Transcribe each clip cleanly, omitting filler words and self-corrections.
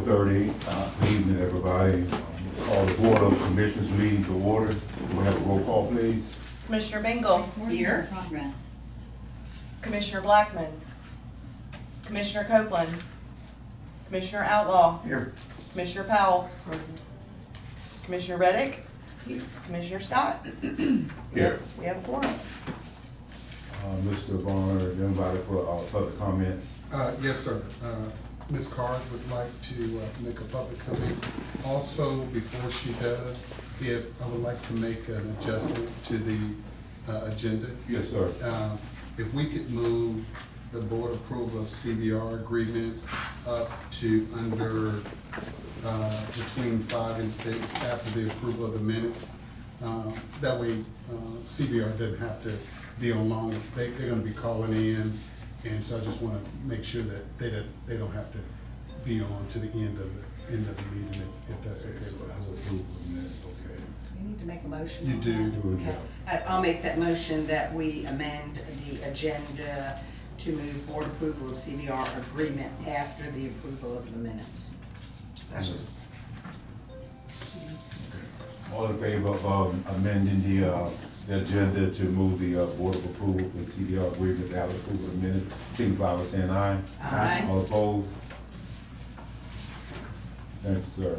4:30. Good evening, everybody. Call the Board of Commissioners meeting to order. Do we have a roll call, please? Commissioner Bingle. Here. Progress. Commissioner Blackman. Commissioner Copeland. Commissioner Outlaw. Here. Commissioner Powell. Commissioner Reddick. Commissioner Scott. Here. We have a quorum. Mr. Varner, anybody for public comments? Yes, sir. Ms. Carr would like to make a public comment. Also, before she does, if I would like to make an adjustment to the agenda. Yes, sir. If we could move the board approval of CBR agreement up to under between 5 and 6 after the approval of the minutes. That way CBR doesn't have to be on long. They're gonna be calling in, and so I just wanna make sure that they don't have to be on to the end of the meeting, if that's okay with the board. Okay. You need to make a motion. You on do. that. Okay. I'll make that motion that we amend the agenda to move board approval of CBR agreement after the approval of the minutes. All in favor of amending the agenda to move the Board of Approval for CDR agreement to have approval of the minutes, signify by saying aye. Aye. All opposed? Thank you, sir.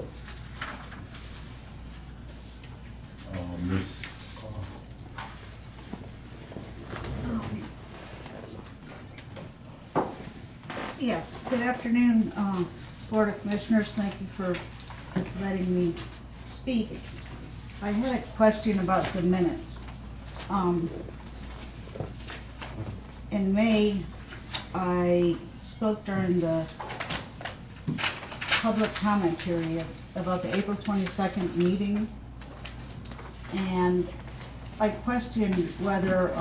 Ms. Yes, good afternoon, Board of Commissioners. Thank you for letting me speak. I had a question about the minutes. In May, I spoke during the public comment period about the April 22nd meeting, and I questioned whether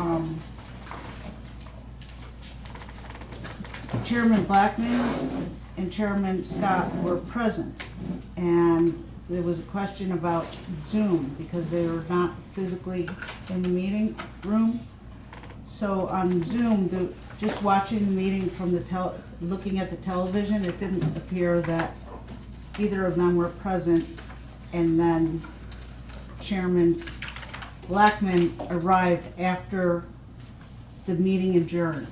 Chairman Blackman and Chairman Scott were present, and there was a question about Zoom because they were not physically in the meeting room. So on Zoom, just watching the meeting from looking at the television, it didn't appear that either of them were present. And then Chairman Blackman arrived after the meeting adjourned.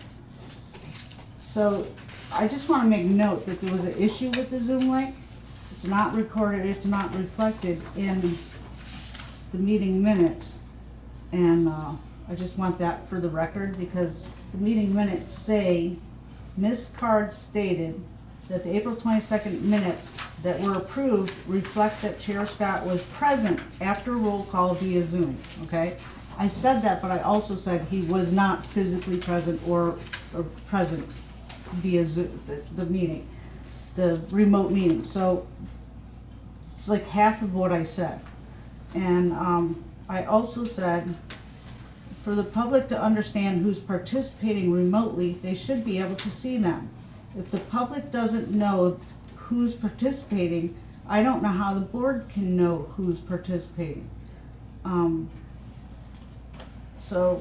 So I just want to make note that there was an issue with the Zoom link. It's not recorded, it's not reflected in the meeting minutes. And I just want that for the record because the meeting minutes say, Ms. Card stated that the April 22nd minutes that were approved reflect that Chair Scott was present after roll call via Zoom, okay? I said that, but I also said he was not physically present or present via Zoom, the meeting, the remote meeting. So it's like half of what I said. And I also said, for the public to understand who's participating remotely, they should be able to see them. If the public doesn't know who's participating, I don't know how the board can know who's participating. So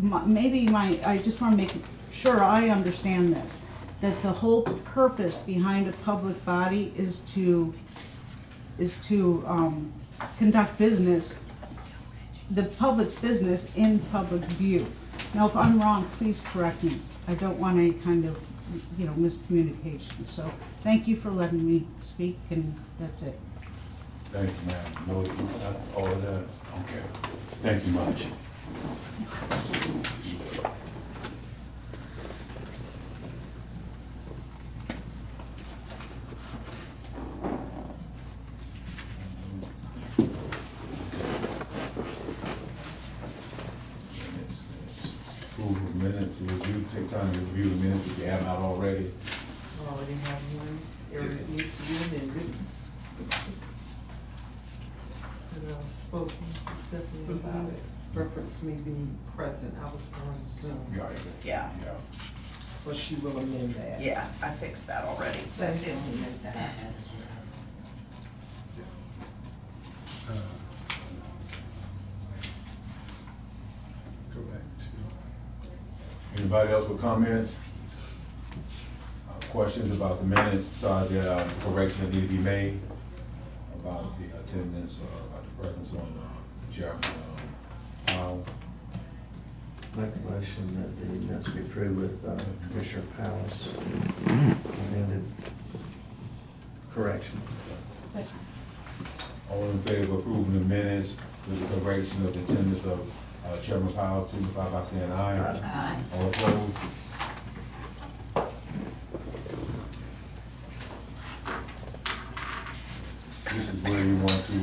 I just want to make sure I understand this, that the whole purpose behind a public body is to conduct business, the public's business in public view. Now, if I'm wrong, please correct me. I don't want any kind of, miscommunication. So thank you for letting me speak, and that's it. Thank you, ma'am. No, all of that? Okay. Thank you much. Approval of minutes, review, take time to review the minutes if you have not already. Already have one, area needs to be amended. And I was spoken to Stephanie about it, reference me being present, I was on Zoom, Yeah, so she will amend that. yeah, I fixed that already. That's the only miss that I had as well. Go back to. Anybody else with comments? questions about the minutes, besides the correction that need to be made about the attendance or about the presence on Chairman Powell? Make a motion that the minutes be approved with Commissioner Powell's amended correction. Second. All in favor of approving the minutes with the correction of the attendance of Chairman Powell, signify by saying aye. Aye. All opposed? This is where you want to, do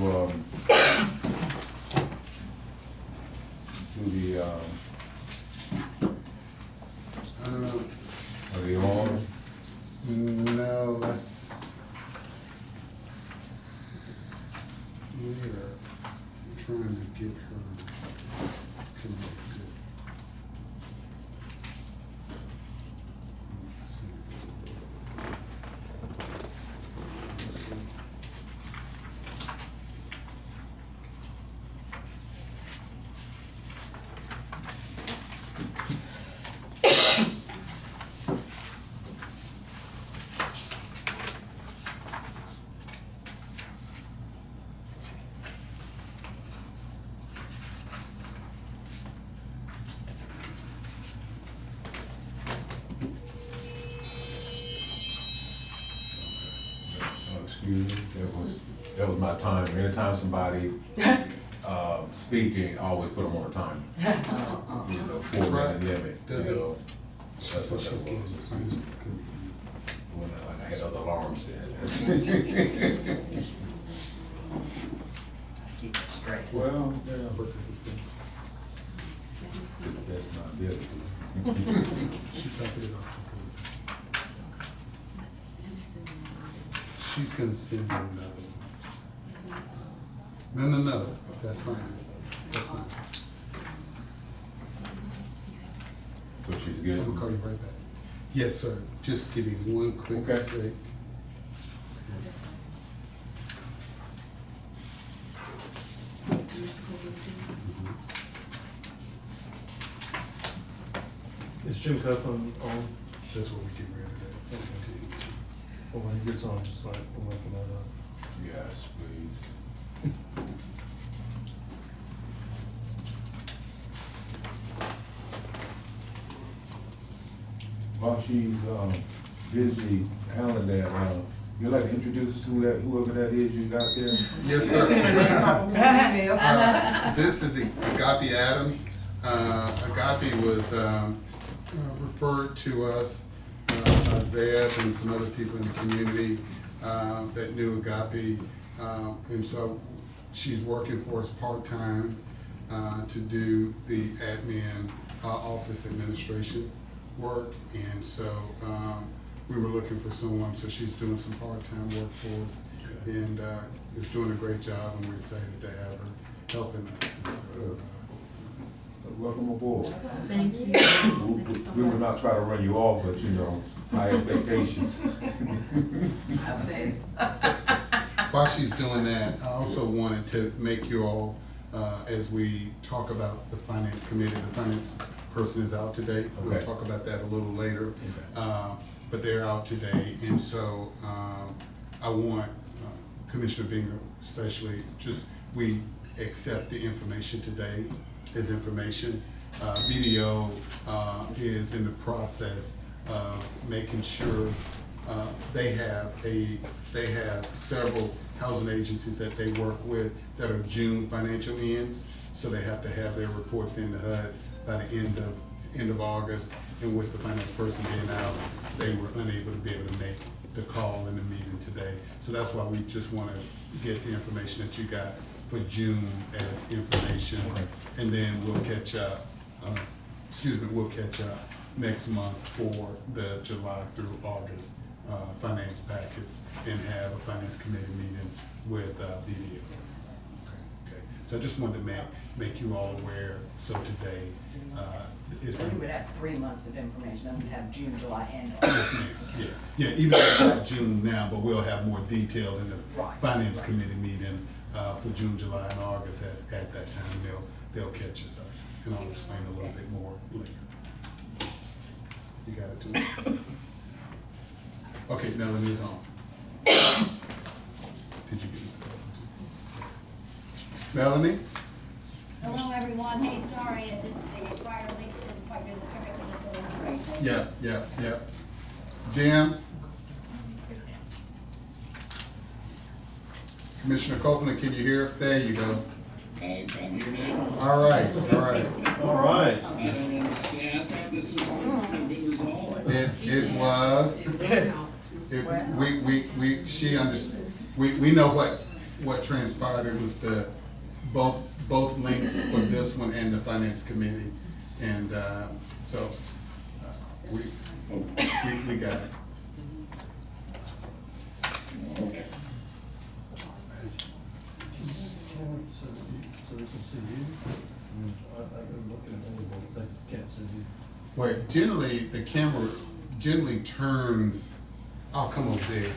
the, are they on? No, let's. We're trying to get her connected. Let's see. Excuse me, that was my time. Anytime somebody, speaking, I always put them on a timer. You know, 4-minute limit, you Does it- know. That's what that She's getting was. it. When I had other alarms set. Keep it straight. Well, yeah, What does it say? that's not good. She copied it off. She's gonna send you another. No, that's fine. That's fine. So she's I'm good? gonna call you right back. Yes, sir. Just give me one quick Okay. sec. Is Jim Copeland on? That's what we get rid of that 17. Well, when he gets on, just like, we'll make a note of. Yes, please. While she's, busy handling that, you'd like to introduce us to that, whoever that is you got there? Yes, sir. This is Agape Adams. Agape was referred to us, Isaiah and some other people in the community that knew Agape. And so she's working for us part-time to do the admin, office administration work. And so we were looking for someone, so she's doing some part-time work for us. And is doing a great job, and we're excited to have her helping us. And so, Welcome aboard. Thank you. We will not try to run you off, but you know, high expectations. while she's doing that, I also wanted to make you all, as we talk about the finance committee, the finance person is out today. We'll Okay. talk about that a little later. But they're out today, and so I want Commissioner Bingham especially, just, we accept the information today as information. BDO is in the process of making sure they have several housing agencies that they work with that are June financial ends, so they have to have their reports in the HUD by the end of August. And with the finance person being out, they were unable to be able to make the call in the meeting today. So that's why we just want to get the information that you got for June as information. And then we'll catch up, we'll catch up next month for the July through August finance packets and have a finance committee meeting with BDO. Okay. So I just wanted to make you all aware, so today, it's. So we would have 3 months of information, then we'd have June, July, and Yes, August. ma'am. Yeah, even though it's not June now, but we'll have more detail in the Right, finance right. committee meeting for June, July, and August. At that time, they'll catch us up, and I'll explain a little bit more later. You got it too? Okay, Melanie's on. Did you get this? Melanie? Hello, everyone. Hey, sorry, the prior link didn't quite do the trick of the demonstration. Yeah. Jim? Commissioner Copeland, can you hear us? There you go. I'm here now. All right. All right. I don't understand. I thought this was supposed to have been resolved. It was. We know what transpired. It was the, both links for this one and the finance committee. And, we got it. Okay. So they can see you? I'm looking at them, but they can't see you. Well, generally, the camera generally turns, I'll come over there.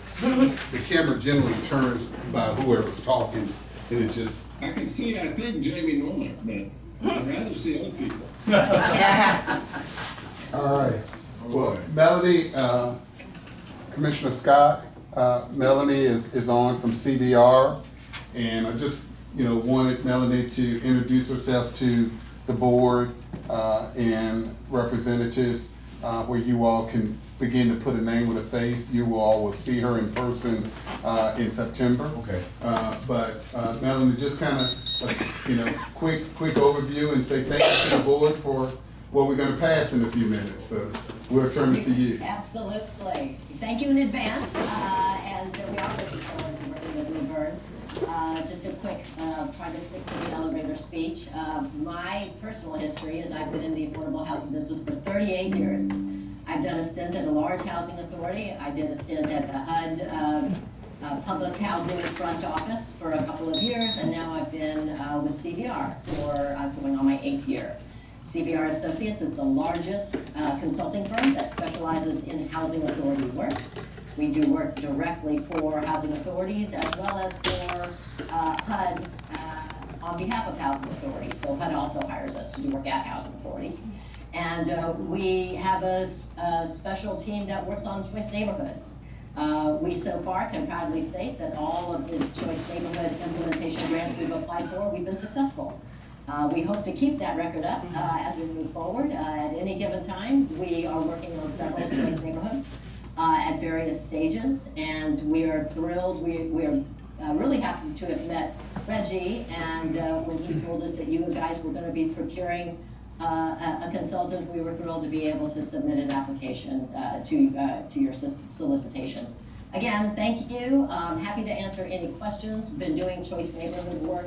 The camera generally turns by whoever's talking, and it just, I can see, I think, Jamie Norman, but I'd rather see other people. all right. Well, Melanie, Commissioner Scott, Melanie is on from CBR, and I just, wanted Melanie to introduce herself to the board and representatives, where you all can begin to put a name with a face. You all will see her in person in September. Okay. But Melanie, just kind of, quick overview and say thank you to the board for what we're going to pass in a few minutes. So we'll turn it to you. Absolutely. Thank you in advance, and we are looking forward to working with you, Bern. Just a quick, try to stick to the elevator speech. My personal history is I've been in the affordable housing business for 38 years. I've done a stint at a large housing authority. I did a stint at the HUD public housing front office for a couple of years, and now I've been with CBR for, I'm going on my 8th year. CBR Associates is the largest consulting firm that specializes in housing authority work. We do work directly for housing authorities as well as for HUD on behalf of housing authorities. So HUD also hires us to do work at housing authorities. And we have a special team that works on choice neighborhoods. We so far can proudly state that all of the choice neighborhood implementation grants we've applied for, we've been successful. We hope to keep that record up as we move forward. At any given time, we are working on several choice neighborhoods at various stages, and we are thrilled. We are really happy to have met Reggie, and when he told us that you guys were going to be procuring a consultant, we were thrilled to be able to submit an application to your solicitation. Again, thank you. Happy to answer any questions. Been doing choice neighborhood work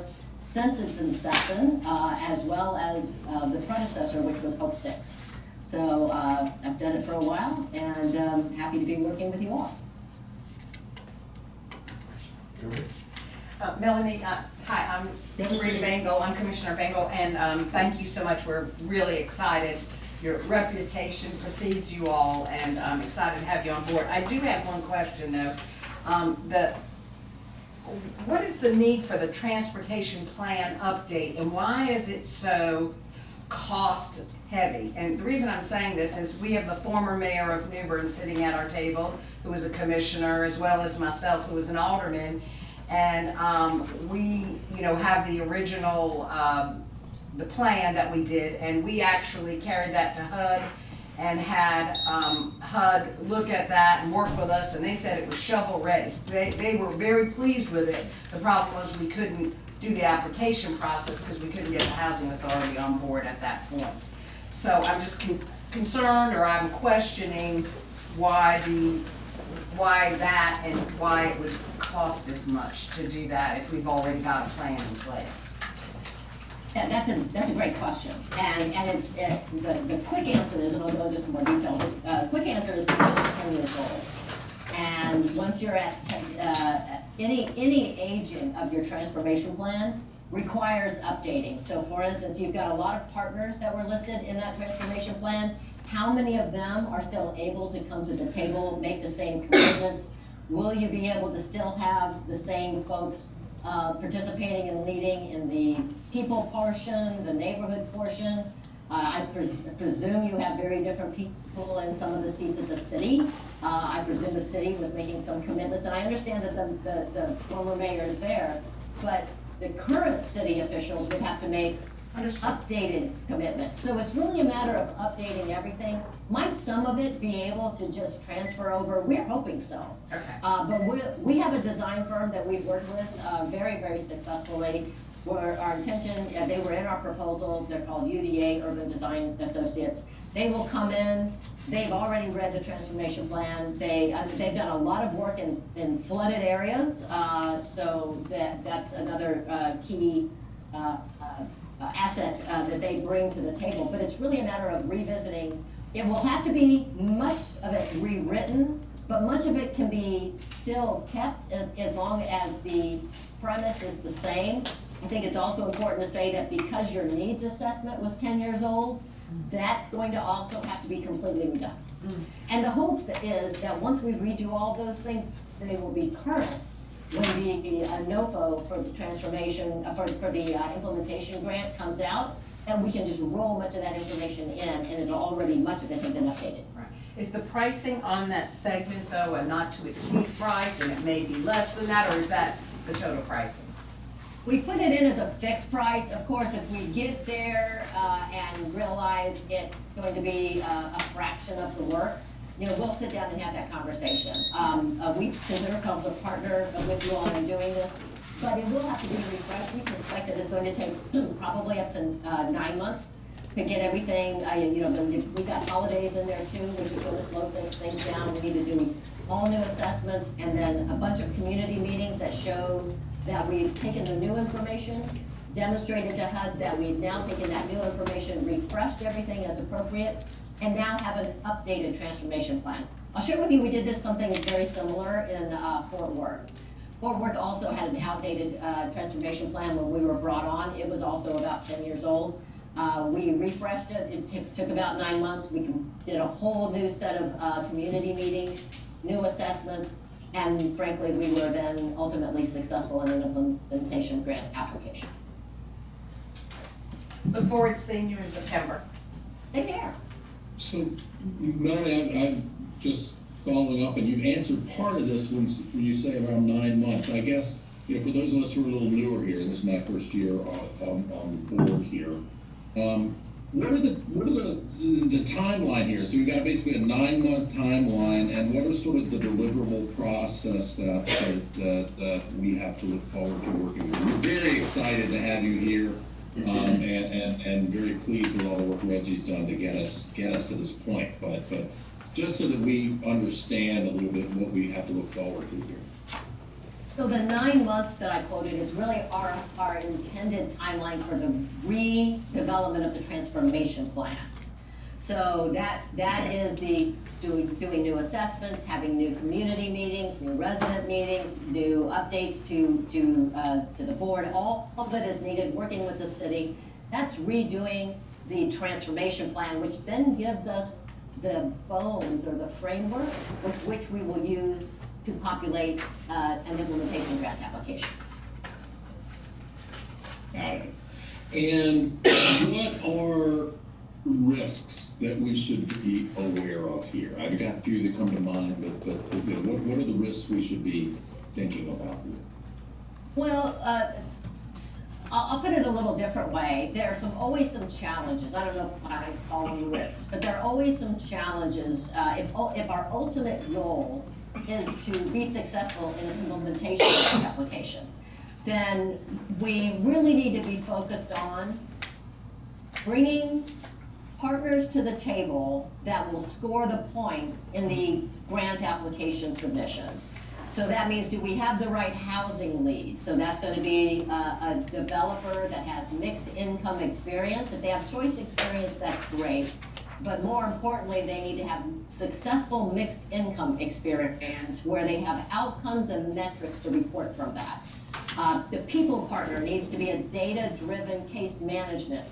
since its inception, as well as the predecessor, which was Hope 6. So I've done it for a while, and happy to be working with you all. Melanie, hi, I'm Sabrina Bengal, I'm Commissioner Bengal, and thank you so much. We're really excited. Your reputation precedes you all, and I'm excited to have you on board. I do have one question though. What is the need for the transportation plan update, and why is it so cost heavy? And the reason I'm saying this is we have the former mayor of New Bern sitting at our table, who was a commissioner, as well as myself, who was an alderman. And we, have the original, the plan that we did, and we actually carried that to HUD and had HUD look at that and work with us, and they said it was shovel ready. They were very pleased with it. The problem was we couldn't do the application process because we couldn't get the housing authority on board at that point. So I'm just concerned, or I'm questioning why that and why it would cost as much to do that if we've already got a plan in place. Yeah, that's a great question, and the quick answer is, and I'll go into some more detail. The quick answer is because it's 10 years old, and once you're at 10, any aging of your transformation plan requires updating. So, for instance, you've got a lot of partners that were listed in that transformation plan. How many of them are still able to come to the table, make the same commitments? Will you be able to still have the same folks participating and leading in the people portion, the neighborhood portion? I presume you have very different people in some of the seats at the city. I presume the city was making some commitments, and I understand that the former mayor is there, but the current city officials would have to make updated commitments. So it's really a matter of updating everything. Might some of it be able to just transfer over? We're hoping so. Okay. But we have a design firm that we've worked with very, very successfully. Where our intention, they were in our proposal, they're called UDA, Urban Design Associates. They will come in, they've already read the transformation plan, they've done a lot of work in flooded areas, so that's another key asset that they bring to the table. But it's really a matter of revisiting. It will have to be much of it rewritten, but much of it can be still kept as long as the premise is the same. I think it's also important to say that because your needs assessment was 10 years old, that's going to also have to be completely redone. And the hope is that once we redo all those things, they will be current when the NOFO for the transformation, for the implementation grant comes out, and we can just roll much of that information in, and it'll already, much of it has been updated. Right. Is the pricing on that segment, though, a not to exceed price, and it may be less than that, or is that the total pricing? We put it in as a fixed price. Of course, if we get there and realize it's going to be a fraction of the work, you know, we'll sit down and have that conversation. We consider ourselves a partner with you all in doing this, but it will have to be refreshed. We suspect that it's going to take probably up to 9 months to get everything. You know, we've got holidays in there too, which is going to slow things down. We need to do all new assessments and then a bunch of community meetings that show that we've taken the new information, demonstrated to HUD that we've now taken that new information, refreshed everything as appropriate, and now have an updated transformation plan. I'll share with you, we did something very similar in Fort Worth. Fort Worth also had an outdated transformation plan when we were brought on. It was also about 10 years old. We refreshed it. It took about 9 months. We did a whole new set of community meetings, new assessments, and frankly, we were then ultimately successful in an implementation grant application. Look forward to seeing you in September. Same here. So, Melanie, I'm just following up, and you've answered part of this when you say around 9 months. I guess, you know, for those of us who are a little newer here, this is my first year on the board here. What are the timeline here? So we've got basically a 9-month timeline, and what are sort of the deliverable process that we have to look forward to working with? We're very excited to have you here, and very pleased with all the work Reggie's done to get us to this point. But just so that we understand a little bit what we have to look forward to here. So the 9 months that I quoted is really our intended timeline for the redevelopment of the transformation plan. So that is the doing new assessments, having new community meetings, new resident meetings, new updates to the board. All of it is needed, working with the city. That's redoing the transformation plan, which then gives us the bones or the framework with which we will use to populate an implementation grant application. Got it. And what are risks that we should be aware of here? I've got a few that come to mind, but you know, what are the risks we should be thinking about? Well, I'll put it a little different way. There are always some challenges. I don't know if I call them risks, but there are always some challenges. If our ultimate goal is to be successful in an implementation application, then we really need to be focused on bringing partners to the table that will score the points in the grant application submissions. So that means, do we have the right housing lead? So that's going to be a developer that has mixed income experience. If they have choice experience, that's great. But more importantly, they need to have successful mixed income experience where they have outcomes and metrics to report from that. The people partner needs to be a data-driven case management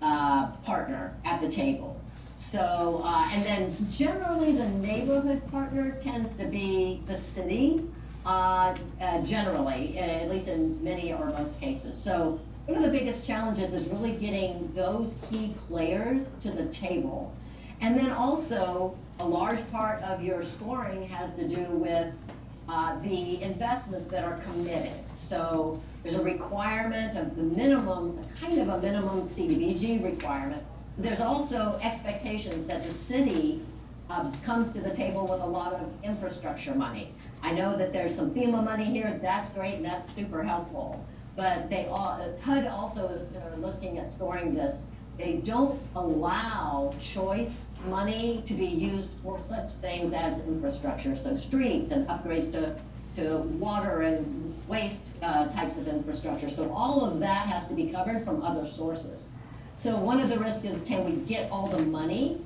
partner at the table. So, and then generally the neighborhood partner tends to be the city, generally, at least in many or most cases. So one of the biggest challenges is really getting those key players to the table. And then also a large part of your scoring has to do with the investments that are committed. So there's a requirement of the minimum, kind of a minimum CDBG requirement. There's also expectations that the city comes to the table with a lot of infrastructure money. I know that there's some FEMA money here, that's great and that's super helpful. But HUD also is looking at scoring this. They don't allow choice money to be used for such things as infrastructure, so streets and upgrades to water and waste types of infrastructure. So all of that has to be covered from other sources. So one of the risks is, can we get all the money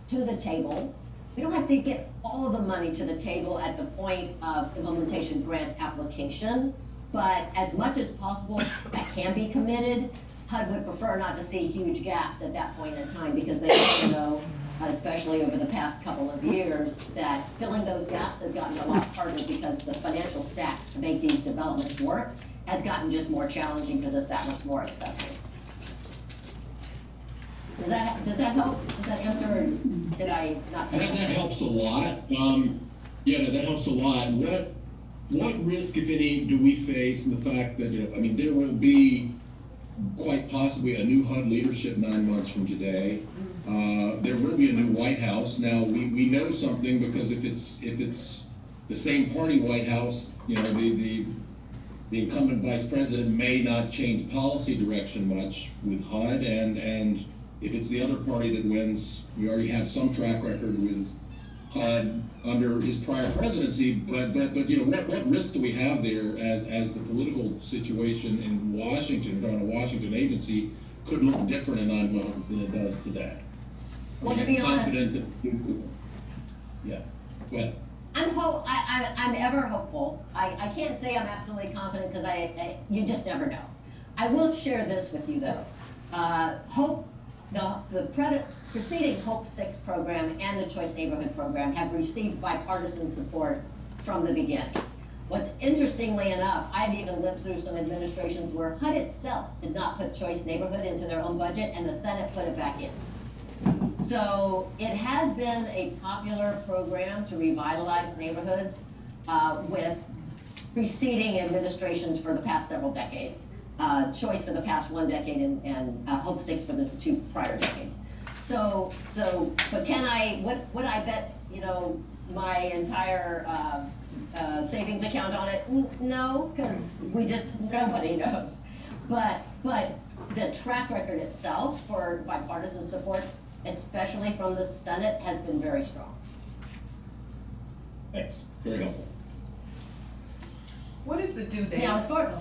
to the table? We don't have to get all of the money to the table at the point of implementation grant application, but as much as possible that can be committed. HUD would prefer not to see huge gaps at that point in time, because they also know, especially over the past couple of years, that filling those gaps has gotten a lot harder because the financial stacks to make these developments work has gotten just more challenging because it's that much more expensive. Does that help? Does that answer, or did I not? That helps a lot. Yeah, no, that helps a lot. What risk, if any, do we face in the fact that, I mean, there will be quite possibly a new HUD leadership 9 months from today. There will be a new White House. Now, we know something, because if it's the same party White House, the incumbent vice president may not change policy direction much with HUD, and if it's the other party that wins, we already have some track record with HUD under his prior presidency, but what risk do we have there as the political situation in Washington, on a Washington agency, could look different in 9 months than it does today? Well, to be confident that, yeah, go ahead. I'm ever hopeful. I can't say I'm absolutely confident, because you just never know. I will share this with you though. The preceding Hope 6 program and the Choice Neighborhood program have received bipartisan support from the beginning. What's interestingly enough, I've even lived through some administrations where HUD itself did not put Choice Neighborhood into their own budget, and the Senate put it back in. So it has been a popular program to revitalize neighborhoods with preceding administrations for the past several decades. Choice for the past 1 decade, and Hope 6 for the 2 prior decades. But would I bet, my entire savings account on it? No, because nobody knows. But the track record itself for bipartisan support, especially from the Senate, has been very strong. Thanks, very helpful. What is the due date? Now, as far,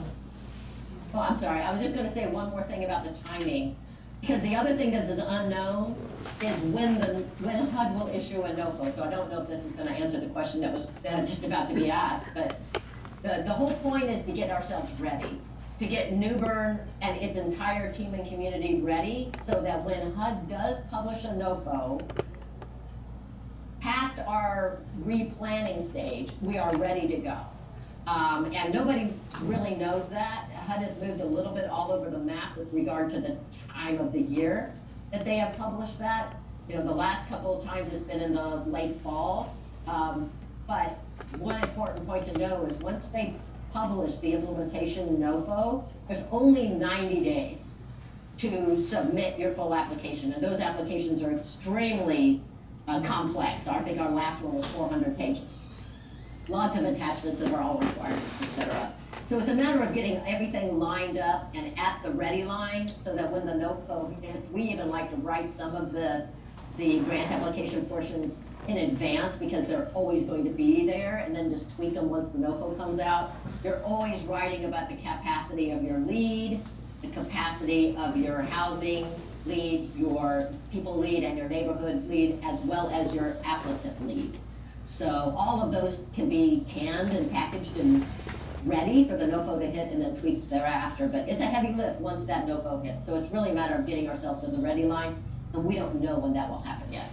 oh, I'm sorry, I was just gonna say one more thing about the timing, because the other thing that is unknown is when HUD will issue a NOFO. So I don't know if this is gonna answer the question that was just about to be asked, but the whole point is to get ourselves ready, to get New Bern and its entire team and community ready, so that when HUD does publish a NOFO, past our replanning stage, we are ready to go. And nobody really knows that. HUD has moved a little bit all over the map with regard to the time of the year that they have published that. The last couple of times it's been in the late fall. But one important point to know is, once they publish the implementation NOFO, there's only 90 days to submit your full application. And those applications are extremely complex. I think our last one was 400 pages. Lots of attachments that are all required, etc. So it's a matter of getting everything lined up and at the ready line, so that when the NOFO hits, we even like to write some of the grant application portions in advance, because they're always going to be there, and then just tweak them once the NOFO comes out. You're always writing about the capacity of your lead, the capacity of your housing lead, your people lead, and your neighborhood lead, as well as your applicant lead. So all of those can be canned and packaged and ready for the NOFO to hit, and then tweaked thereafter. But it's a heavy lift once that NOFO hits. So it's really a matter of getting ourselves to the ready line, and we don't know when that will happen yet.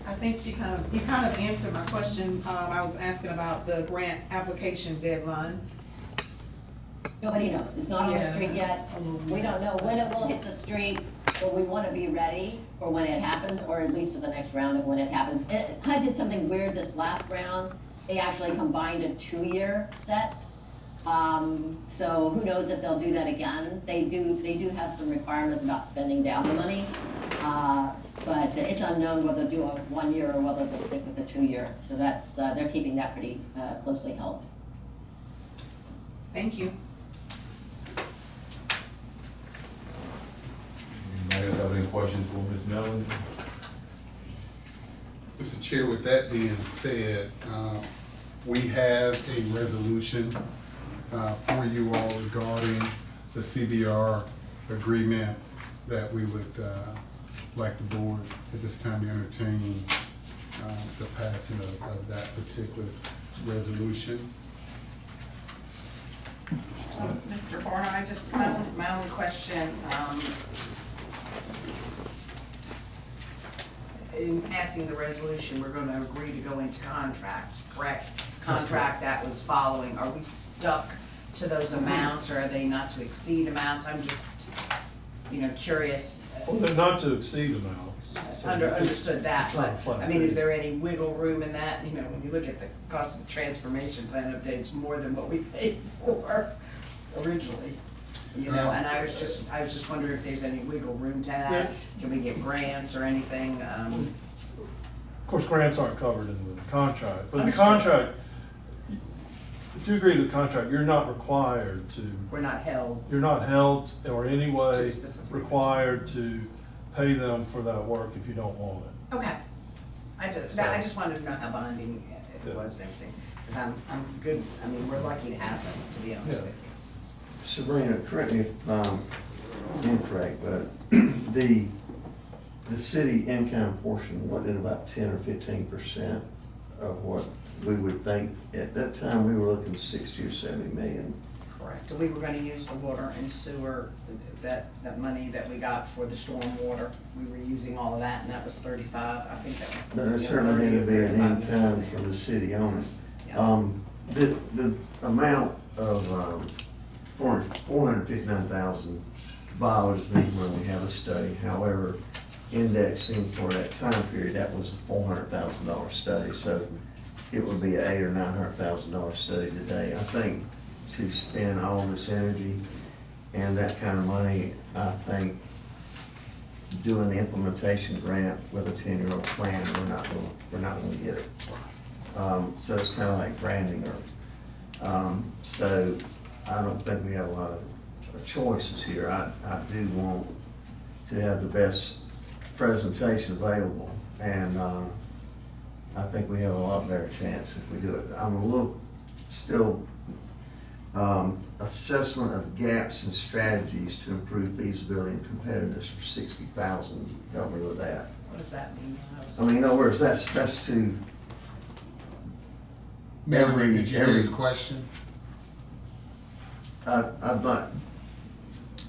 I think you kind of answered my question. I was asking about the grant application deadline. Nobody knows. It's not on the Yeah, street yet. a little We don't know when it will hit the street, but we want to be ready for when it happens, or at least for the next round of when it happens. HUD did something weird this last round. They actually combined a 2-year set. So who knows if they'll do that again. They do have some requirements about spending down the money. But it's unknown whether they'll do a 1 year or whether they'll stick with the 2-year. So that's, they're keeping that pretty closely held. Thank you. Anybody else have any questions for Ms. Melanie? Mr. Chair, with that being said, we have a resolution for you all regarding the CBR agreement that we would like the board at this time to entertain the passing of that particular resolution. Mr. Barner, my only question, in passing the resolution, we're gonna agree to go into contract, correct? Contract that was following, are we stuck to those amounts, or are they not to exceed amounts? I'm just, curious. Well, they're not to exceed amounts. so Understood that, it's not a but, flat I mean, is fee. there any wiggle room in that? When you look at the cost of the transformation plan update, it's more than what we paid for originally. And I was just wondering if there's any wiggle room to that. Yeah. Can we get grants or anything? Of course, grants aren't covered in the contract, but the Understood. contract, if you agree to the contract, you're not required to, We're not held. you're not held or in any way To specifically. required to pay them for that work if you don't want it. Okay. I just wanted to know how binding it Yeah. was and everything, because I'm good, I mean, we're lucky to have them, to be honest Yeah. with you. Sabrina, correct me if I'm incorrect, but the city income portion, wasn't it about 10 or 15% of what we would think? At that time, we were looking 60 or 70 million. Correct. And we were gonna use the water and sewer, that money that we got for the storm water. We were using all of that, and that was 35, I think that was. But there certainly had to be an 30 or 35 income from the city on it. Yeah. The amount of $459,000 when we have a study, however, indexing for that time period, that was a $400,000 study, so it would be an $800,000 or $900,000 study today. I think to spend all this energy and that kind of money, I think doing the implementation grant with a 10-year plan, we're not gonna get it. So it's kind of like branding or, so I don't think we have a lot of choices here. I do want to have the best presentation available, and I think we have a lot better chance if we do it. I'm a little still assessment of gaps and strategies to improve feasibility and competitiveness for 60,000. Help me with that. What does that mean? I mean, in other words, that's to Melanie, did you hear his every- question? I'd like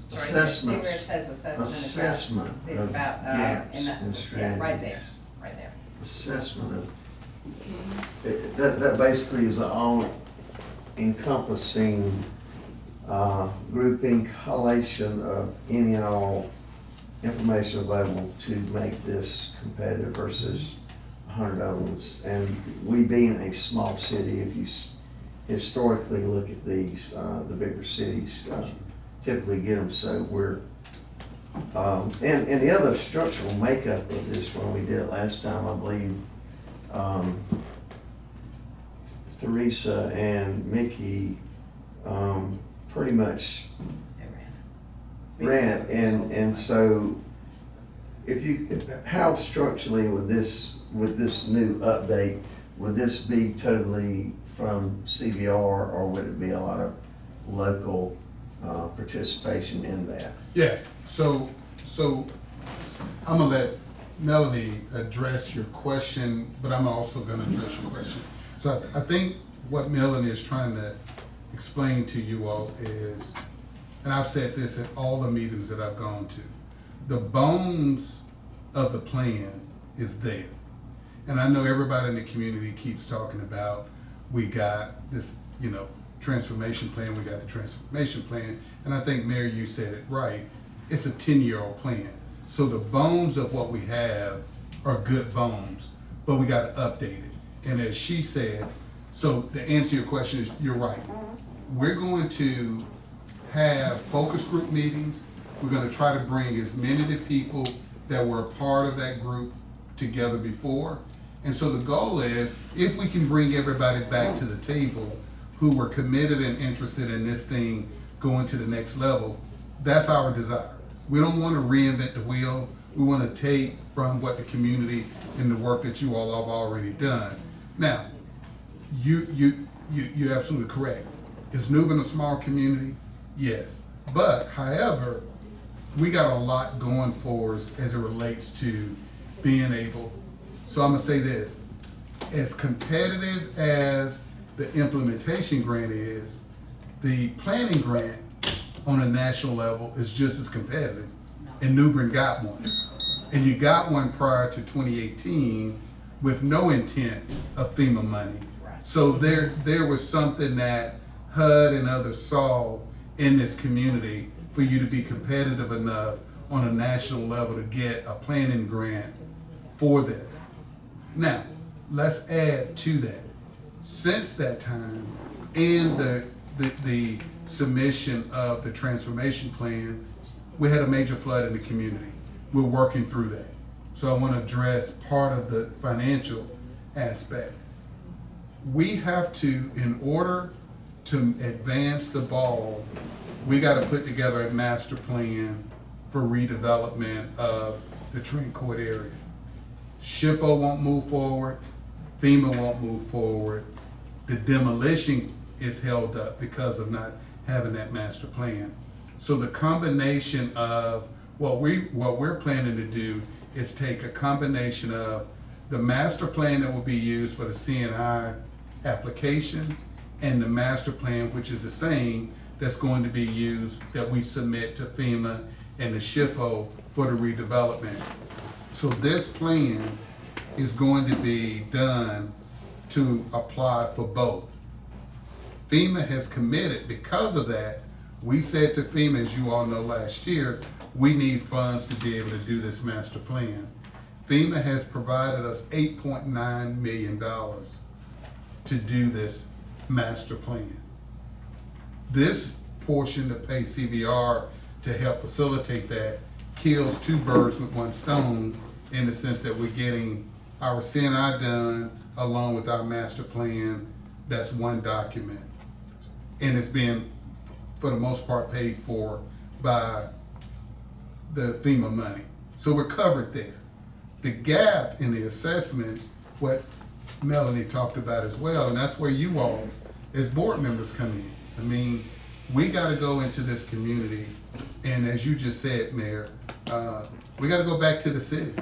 Sorry, see where it assessments. says assessment? Assessment It's of about, gaps in that, and yeah, right strategies. there, right there. Assessment of, that basically is all encompassing, grouping, collation of any and all information available to make this competitive versus 100 other ones. And we being a small city, if you historically look at these, the bigger cities typically get them, so we're, and the other structural makeup of this, when we did it last time, I believe, Teresa and Mickey, pretty much They ran ran it, and so, if you, how structurally would this new update, would this be totally from CVR, or would it be a lot of local participation in that? Yeah, so I'm gonna let Melanie address your question, but I'm also gonna address your question. So I think what Melanie is trying to explain to you all is, and I've said this at all the meetings that I've gone to, the bones of the plan is there. And I know everybody in the community keeps talking about, we got this, transformation plan, we got the transformation plan. And I think, Mayor, you said it right. It's a 10-year-old plan. So the bones of what we have are good bones, but we gotta update it. And as she said, so to answer your question is, you're right. We're going to have focus group meetings. We're gonna try to bring as many of the people that were a part of that group together before. And so the goal is, if we can bring everybody back to the table who were committed and interested in this thing going to the next level, that's our desire. We don't want to reinvent the wheel. We want to take from what the community and the work that you all have already done. Now, you're absolutely correct. Is New Bern a small community? Yes. But, however, we got a lot going for us as it relates to being able. So I'm gonna say this, as competitive as the implementation grant is, the planning grant on a national level is just as competitive. And New Bern got one. And you got one prior to 2018 with no intent of FEMA money. So there was something that HUD and others saw in this community for you to be competitive enough on a national level to get a planning grant for that. Now, let's add to that. Since that time and the submission of the transformation plan, we had a major flood in the community. We're working through that. So I want to address part of the financial aspect. We have to, in order to advance the ball, we got to put together a master plan for redevelopment of the Trent Court area. SHPO won't move forward, FEMA won't move forward. The demolition is held up because of not having that master plan. So the combination of what we're planning to do is take a combination of the master plan that will be used for the CNI application and the master plan, which is the same, that's going to be used, that we submit to FEMA and the SHPO for the redevelopment. So this plan is going to be done to apply for both. FEMA has committed, because of that, we said to FEMA, as you all know, last year, we need funds to be able to do this master plan. FEMA has provided us $8.9 million to do this master plan. This portion to pay CVR to help facilitate that kills two birds with one stone, in the sense that we're getting our CNI done along with our master plan. That's one document. And it's being, for the most part, paid for by the FEMA money. So we're covered there. The gap in the assessments, what Melanie talked about as well, and that's where you all, as board members, come in. I mean, we gotta go into this community, and as you just said, Mayor, we gotta go back to the city.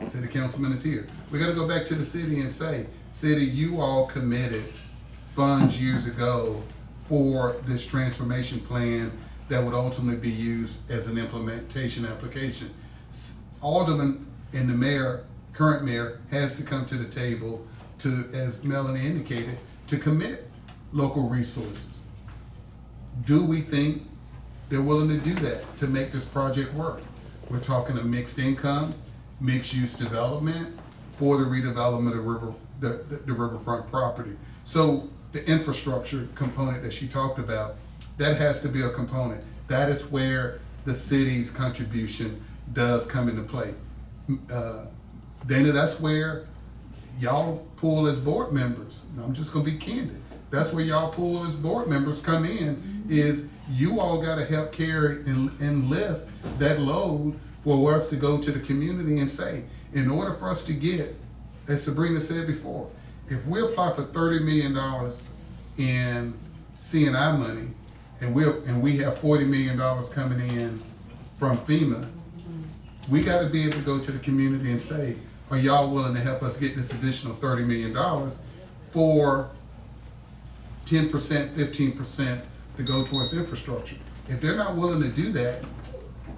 City councilman is here. We gotta go back to the city and say, city, you all committed funds years ago for this transformation plan that would ultimately be used as an implementation application. Alderman and the mayor, current mayor, has to come to the table to, as Melanie indicated, to commit local resources. Do we think they're willing to do that to make this project work? We're talking a mixed income, mixed use development for the redevelopment of the riverfront property. So the infrastructure component that she talked about, that has to be a component. That is where the city's contribution does come into play. Dana, that's where y'all pull as board members. I'm just gonna be candid. That's where y'all pull as board members come in, is you all gotta help carry and lift that load for us to go to the community and say, in order for us to get, as Sabrina said before, if we apply for $30 million in CNI money, and we have $40 million coming in from FEMA, we gotta be able to go to the community and say, are y'all willing to help us get this additional $30 million for 10%, 15% to go towards infrastructure? If they're not willing to do that,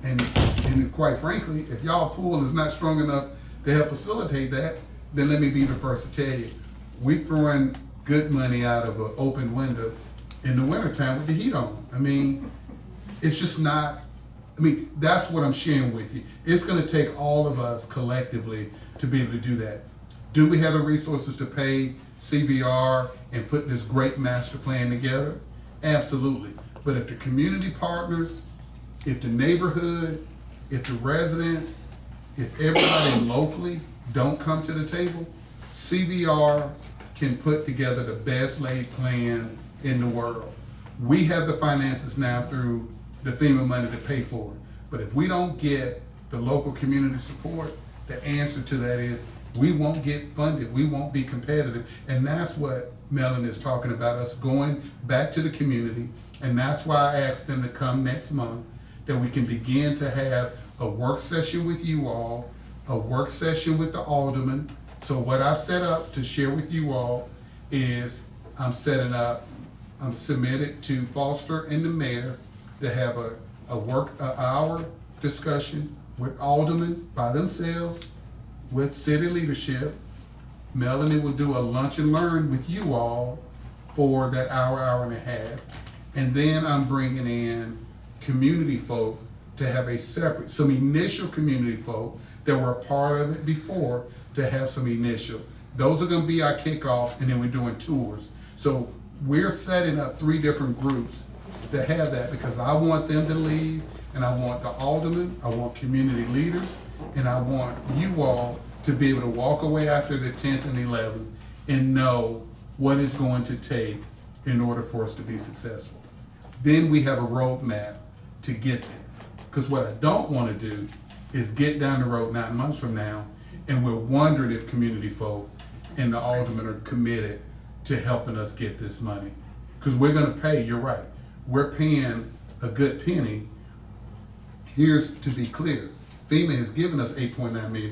and quite frankly, if y'all pool is not strong enough to help facilitate that, then let me be the first to tell you, we throwing good money out of an open window in the wintertime with the heat on. I mean, it's just not, I mean, that's what I'm sharing with you. It's gonna take all of us collectively to be able to do that. Do we have the resources to pay CVR and put this great master plan together? Absolutely. But if the community partners, if the neighborhood, if the residents, if everybody locally don't come to the table, CVR can put together the best laid plan in the world. We have the finances now through the FEMA money to pay for it. But if we don't get the local community support, the answer to that is we won't get funded, we won't be competitive. And that's what Melanie is talking about, us going back to the community. And that's why I asked them to come next month, that we can begin to have a work session with you all, a work session with the aldermen. So what I've set up to share with you all is I'm submitted to Foster and the mayor to have an hour discussion with aldermen by themselves, with city leadership. Melanie will do a lunch and learn with you all for that hour and a half. And then I'm bringing in community folk to have some initial community folk that were a part of it before, to have some initial. Those are gonna be our kickoff, and then we're doing tours. So we're setting up 3 different groups to have that, because I want them to leave, and I want the aldermen, I want community leaders, and I want you all to be able to walk away after the 10th and 11th and know what it's going to take in order for us to be successful. Then we have a roadmap to get there. Because what I don't want to do is get down the road 9 months from now and we're wondering if community folk and the aldermen are committed to helping us get this money. Because we're going to pay, you're right, we're paying a good penny. Here's to be clear, FEMA has given us $8.9 million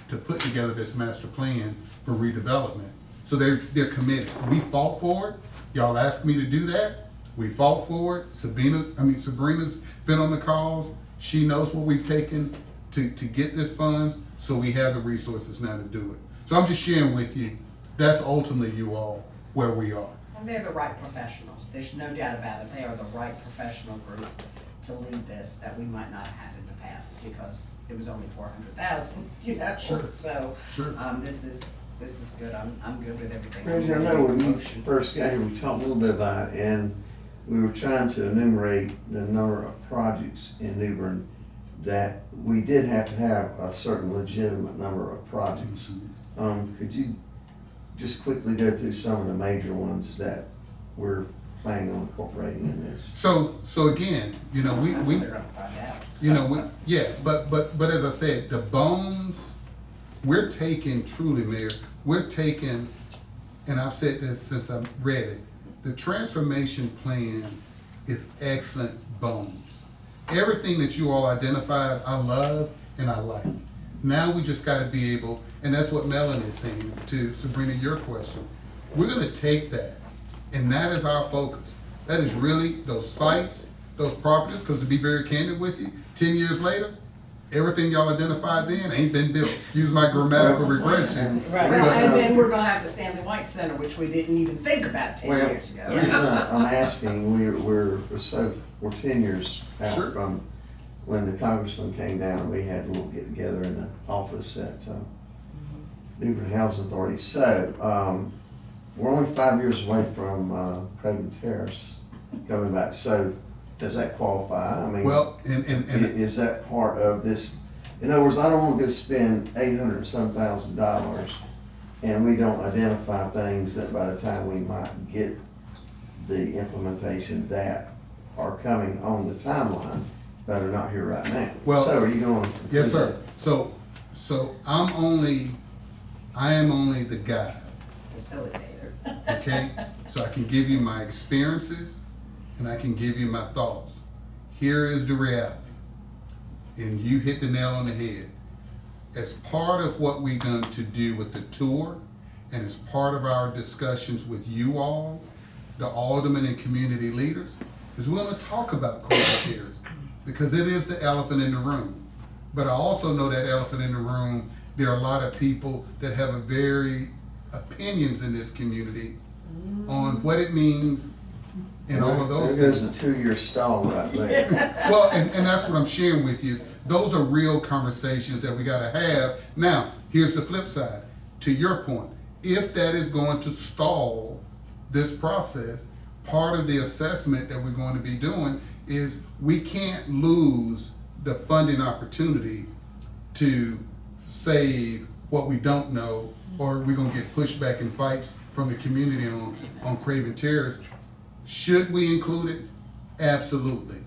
to put together this master plan for redevelopment. So they're committed. We fought for it. Y'all asked me to do that. We fought for it. Sabrina's been on the calls. She knows what we've taken to get this funds, so we have the resources now to do it. So I'm just sharing with you, that's ultimately you all where we are. And they're the right professionals. There's no doubt about it. They are the right professional group to lead this that we might not have had in the past, because it was only 400,000, you know? Sure. So, Sure. This is good. I'm good with everything. Reggie, I know when you first got here, we talked a little bit about it, and we were trying to enumerate the number of projects in New Bern that we did have to have a certain legitimate number of projects. Could you just quickly go through some of the major ones that we're planning on incorporating in this? So again, you know, That's what they're gonna find out. you know, but as I said, the bones, we're taking, truly, Mayor, we're taking, and I've said this since I've read it, the transformation plan is excellent bones. Everything that you all identified, I love and I like. Now we just gotta be able, and that's what Melanie is saying to Sabrina, your question. We're gonna take that, and that is our focus. That is really those sites, those properties, because to be very candid with you, 10 years later, everything y'all identified then ain't been built. Excuse my grammatical regression. Right, But- and then we're gonna have the Stanley White Center, which we didn't even think about 10 Well, years ago. the reason I'm asking, we're 10 years out Sure. from when the congressman came down and we had a little get together in the office at Bern Housing Authority. So, we're only 5 years away from Craven Terrace coming back. So, does that qualify? I mean, Well, and is that part of this? In other words, I don't want to go spend $800,000 and we don't identify things that by the time we might get the implementation that are coming on the timeline, but are not here right now. Well, so are you going to? yes, sir. So I am only the guide, Facilitator. okay? So I can give you my experiences and I can give you my thoughts. Here is the reality, and you hit the nail on the head. As part of what we're going to do with the tour, and as part of our discussions with you all, the aldermen and community leaders, is we're going to talk about corporate areas, because it is the elephant in the room. But I also know that elephant in the room, there are a lot of people that have a very opinions in this community on what it means and all of those There's things. a 2-year stall right there. Well, and that's what I'm sharing with you, is those are real conversations that we gotta have. Now, here's the flip side, to your point, if that is going to stall this process, part of the assessment that we're going to be doing is we can't lose the funding opportunity to save what we don't know, or we're gonna get pushback and fights from the community on Craven Terrace. Should we include it? Absolutely.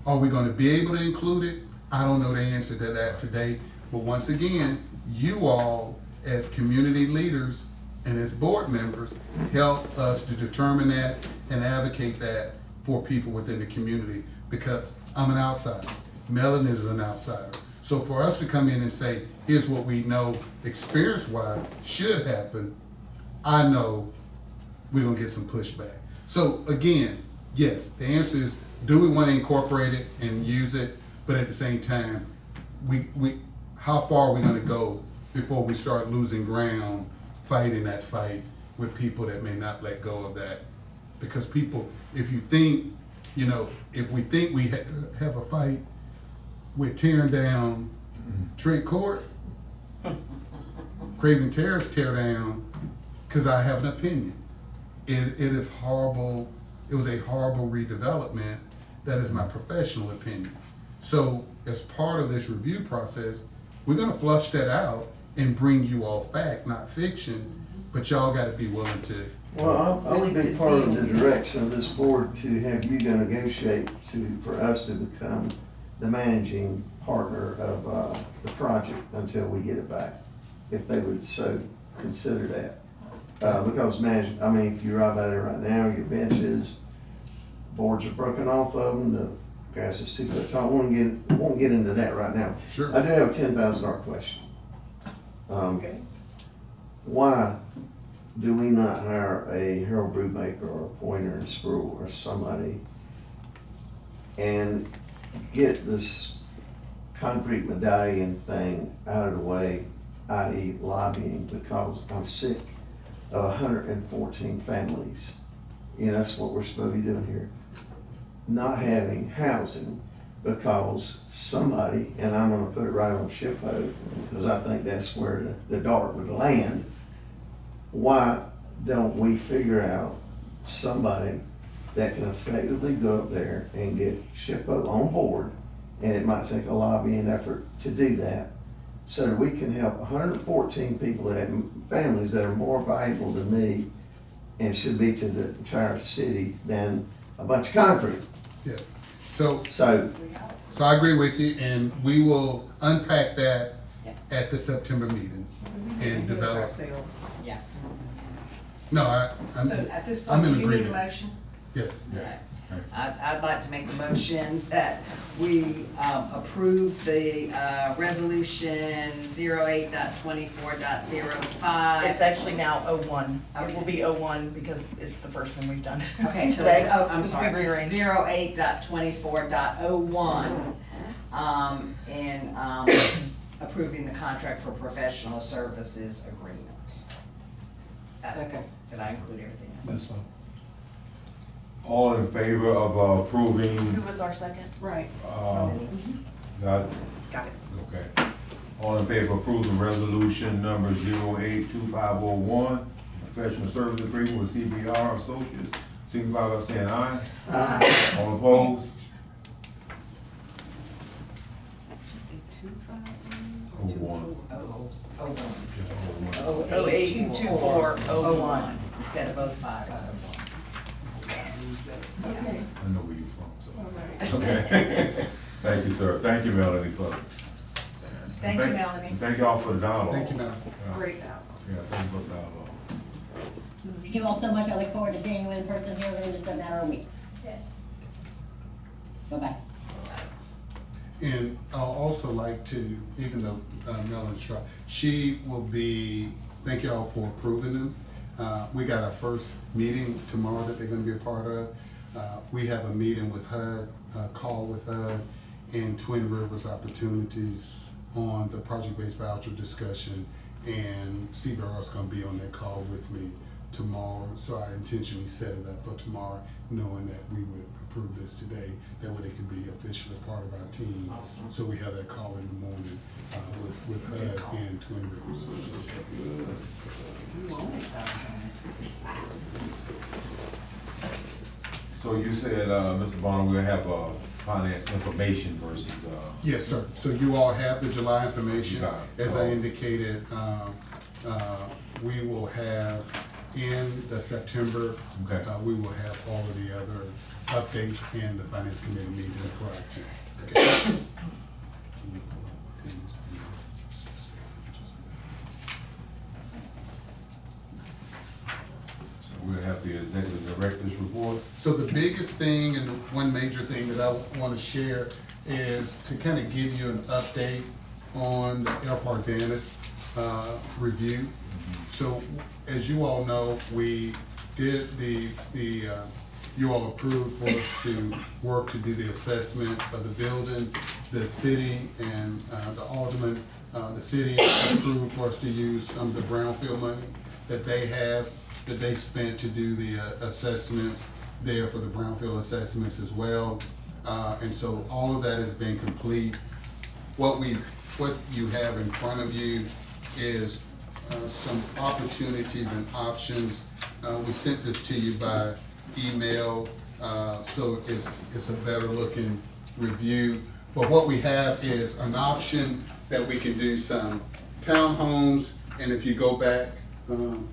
Are we gonna be able to include it? I don't know the answer to that today, but once again, you all, as community leaders and as board members, help us to determine that and advocate that for people within the community, because I'm an outsider. Melanie is an outsider. So for us to come in and say, here's what we know experience-wise should happen, I know we're gonna get some pushback. So again, yes, the answer is, do we wanna incorporate it and use it? But at the same time, how far are we gonna go before we start losing ground, fighting that fight with people that may not let go of that? Because people, if you think, if we think we have a fight with tearing down Trent Court, Craven Terrace tear down, because I have an opinion. It is horrible. It was a horrible redevelopment. That is my professional opinion. So as part of this review process, we're gonna flush that out and bring you all fact, not fiction, but y'all gotta be willing to. Well, I would Willing be to part of deal the with it. direction of this board to have you go negotiate for us to become the managing partner of, the project until we get it back, if they would so consider that. Because if you're right about it right now, your benches, boards are broken off of them, the grass is 2 foot tall. I won't get into that right now. Sure. I do have a $10,000 question. Okay. Why do we not hire a Harold Brewmaker or a Pointer and Sproul or somebody and get this concrete medallion thing out of the way, i.e. lobbying, because I'm sick of 114 families. That's what we're supposed to be doing here. Not having housing because somebody, and I'm gonna put it right on SHPO, because I think that's where the dart would land. Why don't we figure out somebody that can effectively go up there and get SHPO on board, and it might take a lobbying effort to do that, so that we can help 114 people, families that are more valuable to me and should be to the entire city than a bunch of concrete. Yeah. So So, I agree with you, and we will unpack that Yeah. at the September meeting and develop. Ourselves. Yeah. No, I'm So at this I'm point, in do you need a agreement. motion? Yes. Okay. I'd like to make a motion that we approve the resolution 08.24.05. It's actually now 01. It Okay. will be 01 because it's the first one we've done. Okay, so today, it's, I'm since sorry, we rearranged. 08.24.01, and approving the contract for professional services agreement. Okay. Did I include everything? That's fine. All in favor of Who approving, was our second? Right. got it? Got it. Okay. All in favor of approving resolution number 082501, professional service agreement with CBR Associates, signify by saying aye. All opposed? Oh, one. Oh, oh, one. Yeah, oh, one. 082401. Instead of 05, it's 01. Okay. I know where you're from, so. All right. Okay. Thank you, sir. Thank you, Melanie, for. Thank you, Melanie. and Thank y'all for the dialogue. Thank you, Madam. Yeah. Great out. Yeah, thank you for the dialogue. Thank you all so much. I look forward to seeing you in person here in just a matter of weeks. Bye-bye. And I'll also like to, even though Melanie's trying, she will be, thank you all for approving them. We got our first meeting tomorrow that they're gonna be a part of. We have a meeting with HUD, call with HUD, and Twin Rivers Opportunities on the project-based voucher discussion. And CBR's gonna be on that call with me tomorrow. So I intentionally set it up for tomorrow, knowing that we would approve this today. That way they can be officially part of our team. So we have that call in the morning with HUD and Twin Rivers. So you said, Mr. Bonner, we'll have, finance information versus, Yes, sir. So you all have the July information. Got it. As I indicated, we will have in the September, Okay. we will have all of the other updates in the finance committee meeting prior to. Okay. we'll have the executive director's report. So the biggest thing and the one major thing that I want to share is to kind of give you an update on the F. Dennis review. So as you all know, we did you all approved for us to work to do the assessment of the building. The city and the alderman, the city approved for us to use some of the brownfield money that they have, that they spent to do the assessments there for the brownfield assessments as well. And so all of that has been complete. What you have in front of you is some opportunities and options. We sent this to you by email, so it's a better looking review. But what we have is an option that we can do some townhomes, and if you go back, go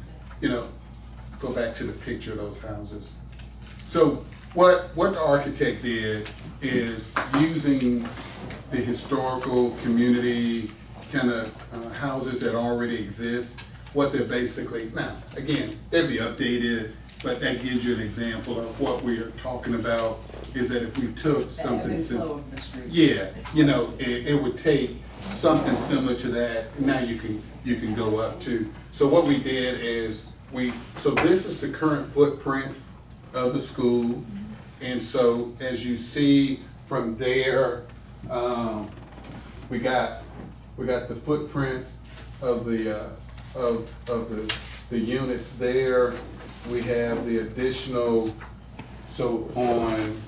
back to the picture of those houses. So what the architect did is using the historical community kind of houses that already exist, what they're basically, now, again, they'll be updated, but that gives you an example of what we are talking about, is that if we took something Flow of the street. yeah, it would take something similar to that. Now you can go up to. So what we did is so this is the current footprint of the school, and so as you see from there, we got the footprint of the units there. We have the additional. So on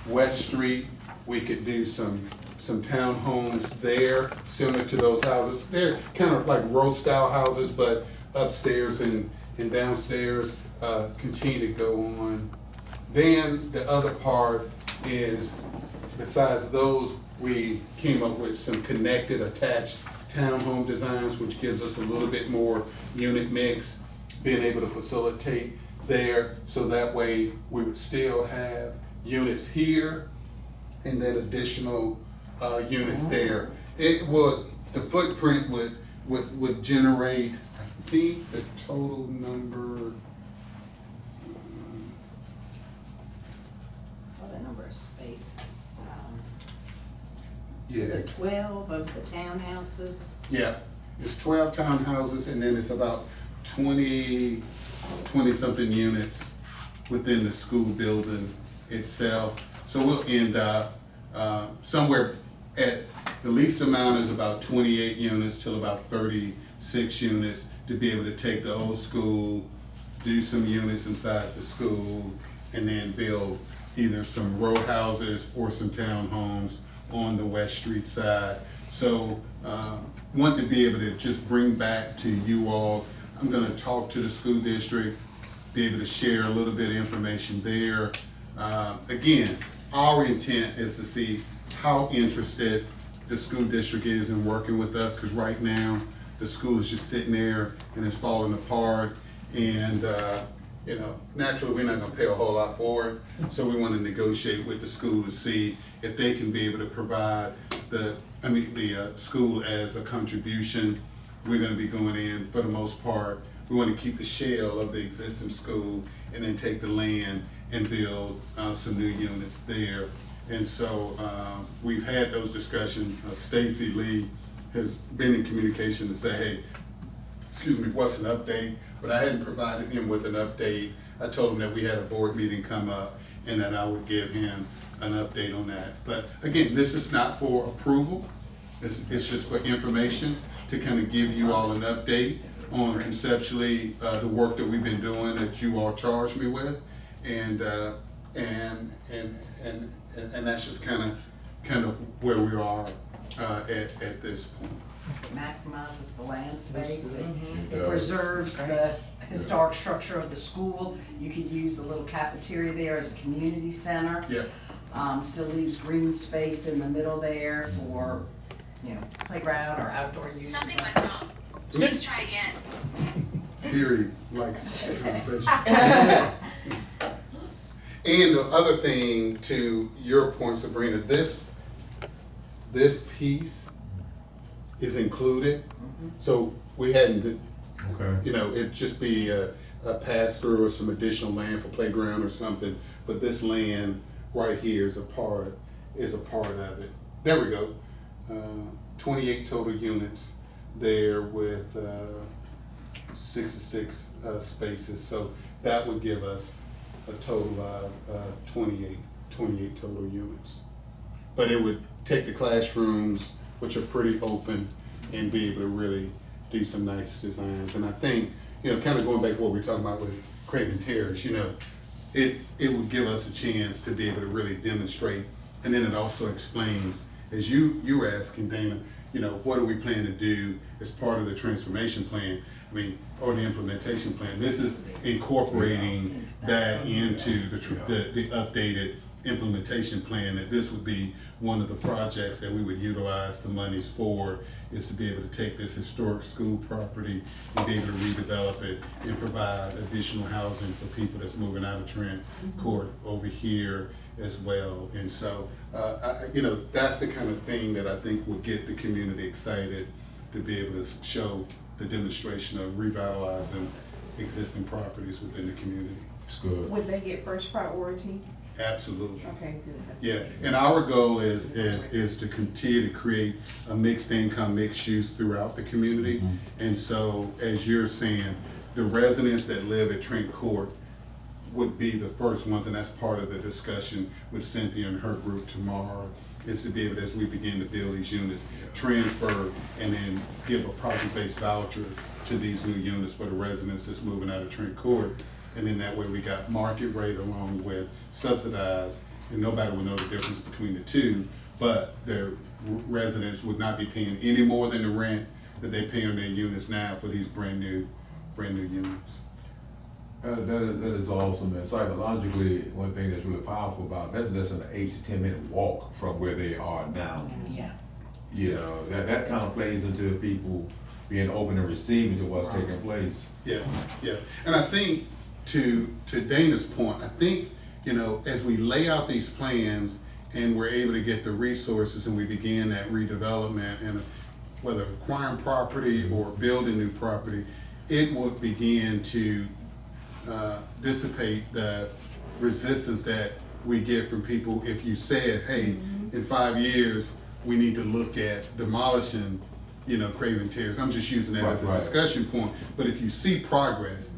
West Street, we could do some townhomes there, similar to those houses. They're kind of like row style houses, but upstairs and downstairs, continue to go on. Then the other part is, besides those, we came up with some connected attached townhome designs, which gives us a little bit more unit mix, being able to facilitate there, so that way we would still have units here and then additional units there. The footprint would generate, I think the total number, So the number of spaces, yeah. is it 12 of the townhouses? Yeah, it's 12 townhouses, and then it's about 20-something units within the school building itself. So we'll end up somewhere at the least amount is about 28 units till about 36 units to be able to take the old school, do some units inside the school, and then build either some row houses or some townhomes on the West Street side. So want to be able to just bring back to you all. I'm going to talk to the school district, be able to share a little bit of information there. Again, our intent is to see how interested the school district is in working with us, because right now the school is just sitting there and it's falling apart, and naturally we're not going to pay a whole lot for it, so we want to negotiate with the school to see if they can be able to provide the school as a contribution. We're going to be going in, for the most part, we want to keep the shell of the existing school and then take the land and build some new units there. And so we've had those discussions. Stacy Lee has been in communication to say, hey, what's an update? But I hadn't provided him with an update. I told him that we had a board meeting come up and that I would give him an update on that. But again, this is not for approval. It's just for information to kind of give you all an update. on conceptually, the work that we've been doing that you all charged me with. And that's just kind of where we are, at this point. It maximizes the land space, it It does. preserves the historic structure of the school. You could use the little cafeteria there as a community center. Yep. Still leaves green space in the middle there for, playground or outdoor use. Something went wrong. Please try again. Siri likes the conversation. And the other thing, to your point, Sabrina, this piece is included, so we hadn't, Okay. it'd just be a pass-through or some additional land for playground or something, but this land right here is a part of it. There we go. 28 total units there with 66 spaces, so that would give us a total of 28 total units. But it would take the classrooms, which are pretty open, and be able to really do some nice designs. And I think, kind of going back to what we were talking about with Craven Terrace, it would give us a chance to be able to really demonstrate. And then it also explains, as you were asking, Dana, what do we plan to do as part of the transformation plan? Or the implementation plan. This is incorporating that into the updated implementation plan, that this would be one of the projects that we would utilize the monies for, is to be able to take this historic school property and be able to redevelop it and provide additional housing for people that's moving out of Trent Court over here as well. And so, that's the kind of thing that I think will get the community excited, to be able to show the demonstration of revitalizing existing properties within the community. It's good. Would they get first priority? Absolutely. Okay, good. Yeah, and our goal is to continue to create a mixed income, mixed use throughout the community. And so, as you're saying, the residents that live at Trent Court would be the first ones, and that's part of the discussion with Cynthia and her group tomorrow, is to be able, as we begin to build these units, transfer and then give a project-based voucher to these new units for the residents that's moving out of Trent Court. And then that way we got market rate along with subsidized, and nobody would know the difference between the two, but the residents would not be paying any more than the rent that they pay on their units now for these brand new units. That is awesome, and psychologically, one thing that's really powerful about that's less than an 8 to 10 minute walk from where they are now. Yeah. That kind of plays into people being open and receiving to what's taking place. Yeah, and I think to Dana's point, I think, as we lay out these plans and we're able to get the resources and we begin that redevelopment, and whether acquiring property or building new property, it will begin to dissipate the resistance that we get from people. If you said, hey, in 5 years, we need to look at demolishing, Craven Terrace. I'm just using that as a discussion point. But if you see progress,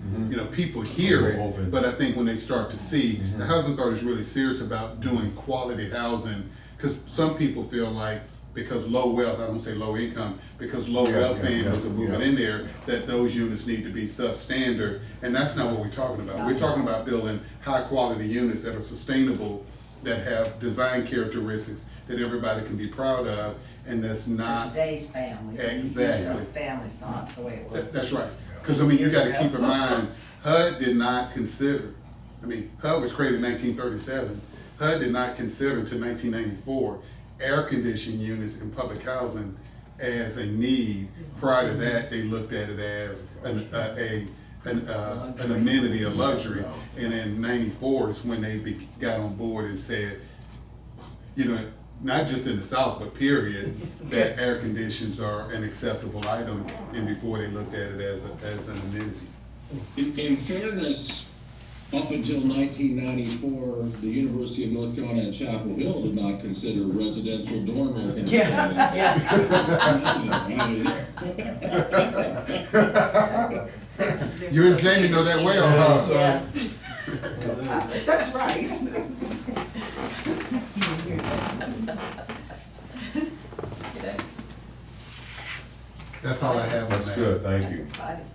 people hear it. But I think when they start to see, the Housing Authority is really serious about doing quality housing, because some people feel like, because low wealth, I don't say low income, because low wealth families are moving in there, that those units need to be substandard, and that's not what we're talking about. We're talking about building high quality units that are sustainable, that have design characteristics that everybody can be proud of, and that's not. For today's families. Exactly. Families, not the way it was. That's right, because you gotta keep in mind, HUD did not consider, HUD was created in 1937, HUD did not consider until 1994 air conditioning units in public housing as a need. Prior to that, they looked at it as an amenity, a luxury. And in '94 is when they got on board and said, not just in the South, but period, that air conditions are an acceptable item, and before they looked at it as an amenity. In fairness, up until 1994, the University of North Carolina at Chapel Hill did not consider residential dorm air conditioning. You and Jamie know that well, huh? Yeah. That's right. That's all I have on that. That's good, thank That's you. exciting.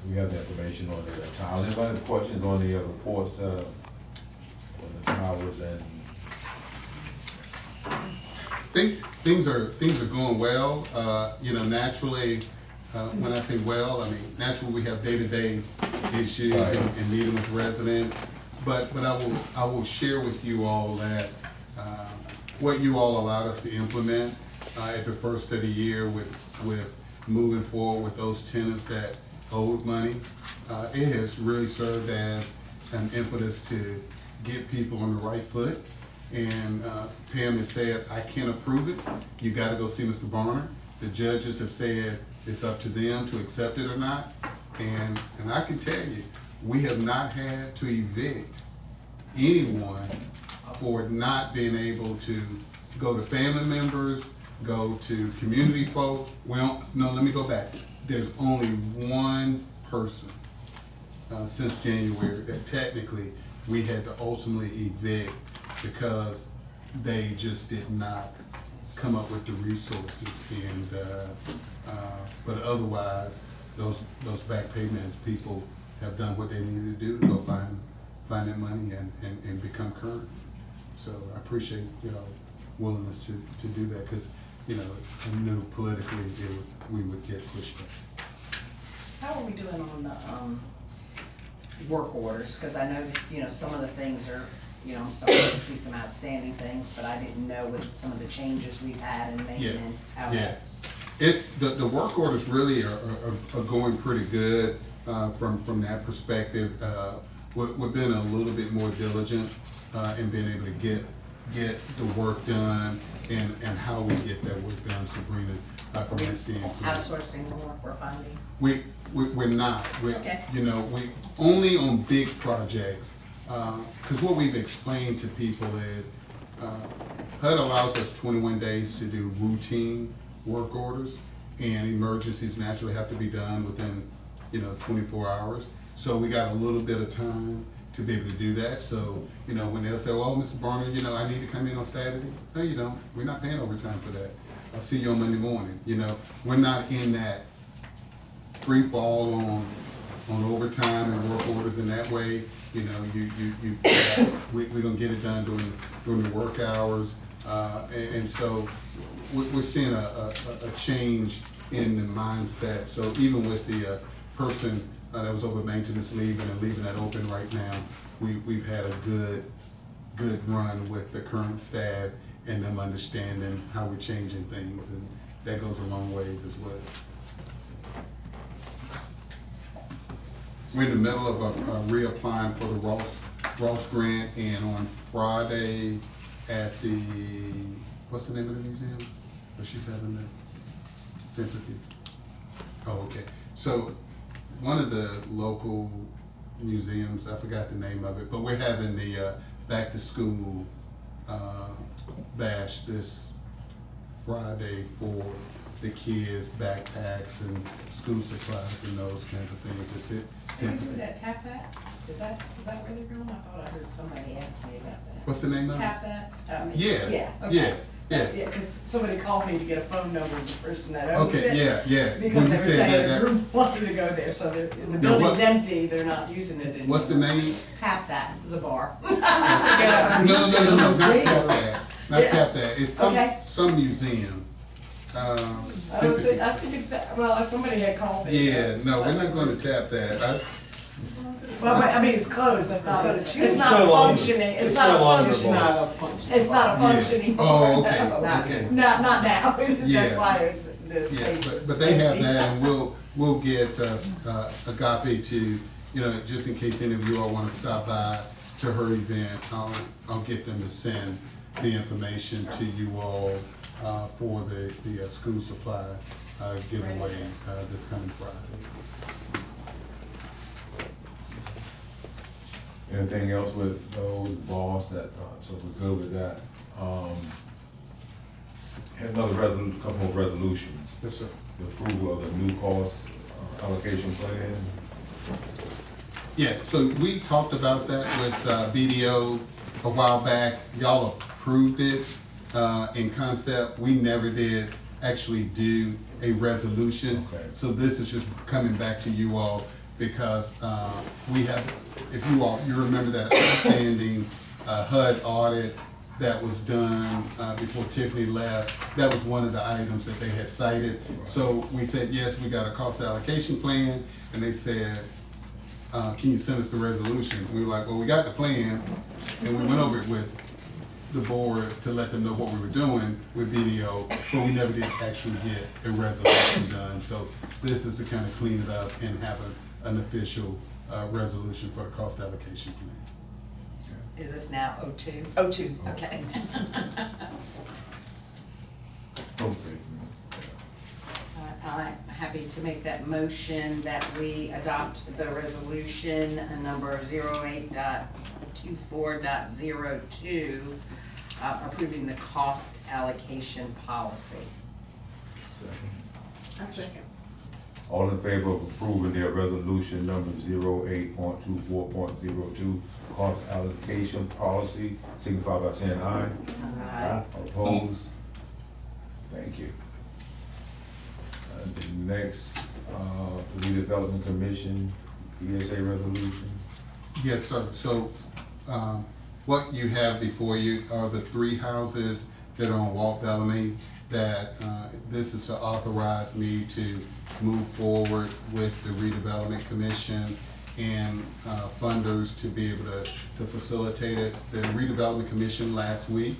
We have the information on the tile. Anybody have questions on the reports, on the towers and? Things are going well. You know, naturally, when I say well, I mean, naturally, we have day-to-day issues Right. and meeting with residents. But I will share with you all that, what you all allowed us to implement, at the first of the year with moving forward with those tenants that owed money. It has really served as an impetus to get people on the right foot. And Pam has said, I can't approve it, you gotta go see Mr. Barner. The judges have said it's up to them to accept it or not. And I can tell you, we have not had to evict anyone for not being able to go to family members, go to community folk. Well, no, let me go back. There's only one person since January that technically we had to ultimately evict because they just did not come up with the resources. And but otherwise, those back payments, people have done what they needed to do to go find that money and become current. So I appreciate y'all willingness to do that, because you know, I knew politically we would get pushback. How are we doing on the work orders? Because I noticed, you know, some of the things are, you know, I'm starting to see some outstanding things, but I didn't know with some of the changes we've had in maintenance, how that's. It's, the work orders really are going pretty good from that perspective. We've been a little bit more diligent in being able to get the work done and how we get that work done, Sabrina, from that standpoint. Outsourcing more, we're finding. We're not. Okay. You know, we only on big projects, because what we've explained to people is HUD allows us 21 days to do routine work orders, and emergencies naturally have to be done within, you know, 24 hours. So we got a little bit of time to be able to do that. So, you know, when they'll say, well, Mr. Barner, you know, I need to come in on Saturday. No, you don't. We're not paying overtime for that. I'll see you on Monday morning. You know, we're not in that free fall on overtime and work orders in that way. You know, we're gonna get it done during the work hours. And so we're seeing a change in the mindset. So even with the person that was over maintenance leaving and leaving that open right now, we've had a good run with the current staff and them understanding how we're changing things, and that goes a long ways as well. We're in the middle of reapplying for the Ross grant, and on Friday at the, what's the name of the museum? What she's having there? Sympathy. Oh, okay. So one of the local museums, I forgot the name of it, but we're having the back to school bash this Friday for the kids, backpacks and school supplies and those kinds of things. It's it. Can we do that, tap that? Is that really real? I thought I heard somebody ask me about that. What's the name of it? Tap that? Yes, Yeah, okay. yes, yes. Yeah, because somebody called me to get a phone number of the person that owns it. Okay, yeah. Because When they you were said saying that- a group wanted to go there, so the No, building's what- empty, they're not using it anymore. What's the name? Tap that, is a bar. No, not tap that. Not Yeah. tap that. It's Okay. some museum. I think it's that, well, somebody had called me. Yeah, no, we're not going to tap that. Well, I mean, it's closed, it's not, it's not no longer- functioning, it's it's not no a longer function. bar. Not a function. It's not a Yeah. functioning. Oh, bar, okay, no. okay. Not now, that's Yeah. why it's, the Yeah, space is but they have empty. that, and we'll get Agape to, you know, just in case any of you all want to stop by to her event, I'll get them to send the information to you all for the school supply giveaway this coming Friday. Anything else with those boss that, so we're good with that. Had another couple of resolutions. Yes, sir. The approval of the new cost allocation plan. Yeah, so we talked about that with BDO a while back. Y'all approved it in concept. We never did actually do a resolution. Okay. So this is just coming back to you all because, we have, if you remember that outstanding, HUD audit that was done, before Tiffany left, that was one of the items that they had cited. So we said, yes, we got a cost allocation plan, and they said, can you send us the resolution? We were like, well, we got the plan, and we went over it with the board to let them know what we were doing with BDO, but we never did actually get a resolution done. So this is to kind of clean it up and have an official resolution for the cost allocation plan. Is this now O2? O2. Okay. Okay. I'm happy to make that motion that we adopt the resolution number 08.24.02, approving the cost allocation policy. I second. All in favor of approving their resolution number 08.24.02, cost allocation policy, signify by saying aye. Aye. All opposed? Thank you. The next, redevelopment commission, PSA resolution. Yes, sir. So, what you have before you are the 3 houses that are on Walt Bellamy, that, this is to authorize me to move forward with the redevelopment commission and, funders to be able to facilitate it. The redevelopment commission last week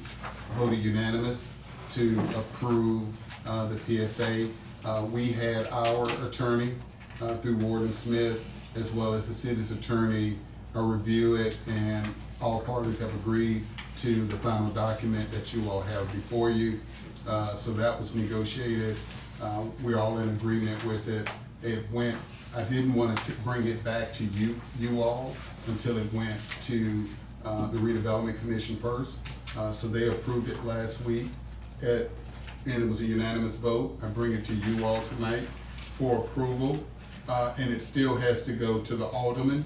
voted unanimous to approve, the PSA. We had our attorney, through Warden Smith, as well as the city's attorney, review it, and all parties have agreed to the final document that you all have before you. So that was negotiated. We're all in agreement with it. I didn't want to bring it back to you all until it went to, the redevelopment commission first. So they approved it last week, and it was a unanimous vote. I bring it to you all tonight for approval, and it still has to go to the aldermen,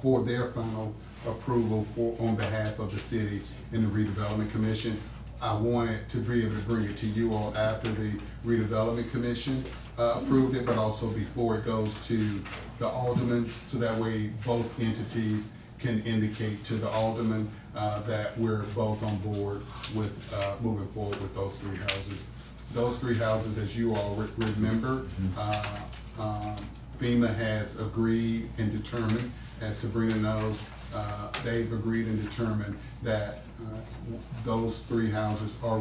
for their final approval on behalf of the city in the redevelopment commission. I wanted to be able to bring it to you all after the redevelopment commission approved it, but also before it goes to the aldermen, so that way both entities can indicate to the aldermen that we're both on board with moving forward with those 3 houses. Those 3 houses, as you all remember, FEMA has agreed and determined, as Sabrina knows, they've agreed and determined that those 3 houses are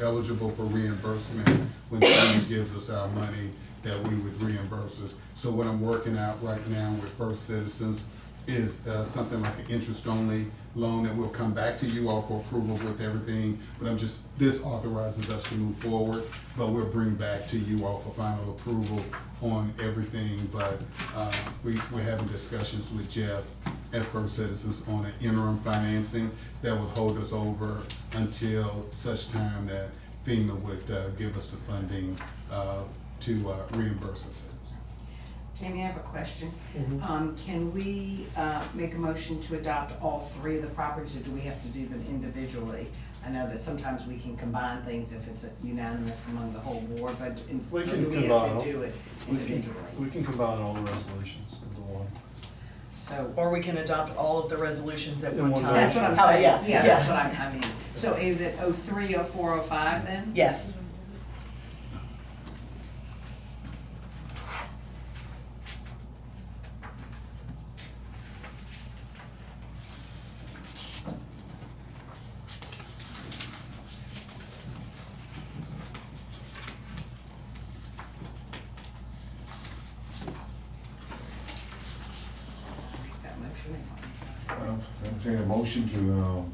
eligible for reimbursement when FEMA gives us our money, that we would reimburse us. So what I'm working out right now with First Citizens is something like an interest-only loan that will come back to you all for approval with everything. But this authorizes us to move forward, but we'll bring back to you all for final approval on everything. But we're having discussions with Jeff at First Citizens on an interim financing that will hold us over until such time that FEMA would give us the funding to reimburse ourselves. Jamie, I have a question. Mm-hmm. Can we make a motion to adopt all 3 of the properties, or do we have to do them individually? I know that sometimes we can combine things if it's unanimous among the whole board, but do we have to do it individually? We can combine all the resolutions into one. So, Or we can adopt all of the resolutions at In one one time. that's what I'm Oh, saying. yeah, That's what I mean. So is it 03, 04, 05 then? Yes. That motion. Entertain a motion to,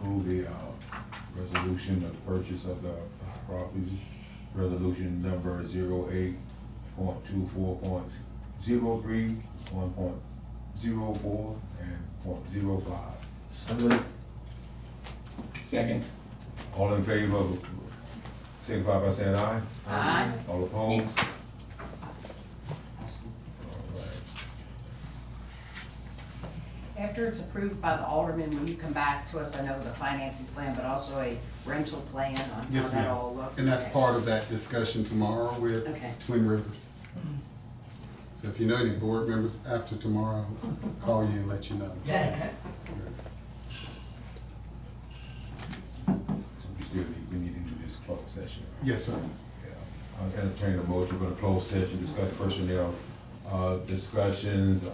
approve the, resolution of the purchase of the properties, resolution number 08.24.03, 1.04, and .05. So moved. Second. All in favor of, signify by saying aye. Aye. All opposed? All right. After it's approved by the alderman, will you come back to us, I know the financing plan, but also a rental plan on how Yes, that ma'am. all looks? And that's Okay. part of that discussion tomorrow with Okay. Twin Rivers. So if you know any board members after tomorrow, I'll call you and let you know. We need to do this closed session. Yes, sir. Yeah. I'll entertain a motion for the closed session, discuss personnel, discussions,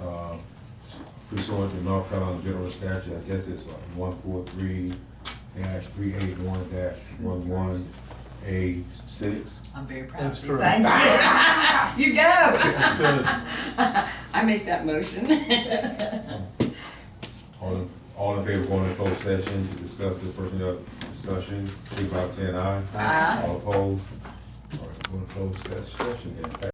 pursuant to North Carolina General Statute, I guess it's 143-381-11A6. I'm very proud That's of you. correct. Thank you. You go. That's good. I make that motion. All in favor of going to closed session to discuss the personnel discussion, signify by saying aye. Aye. All opposed? All right, going to closed session then.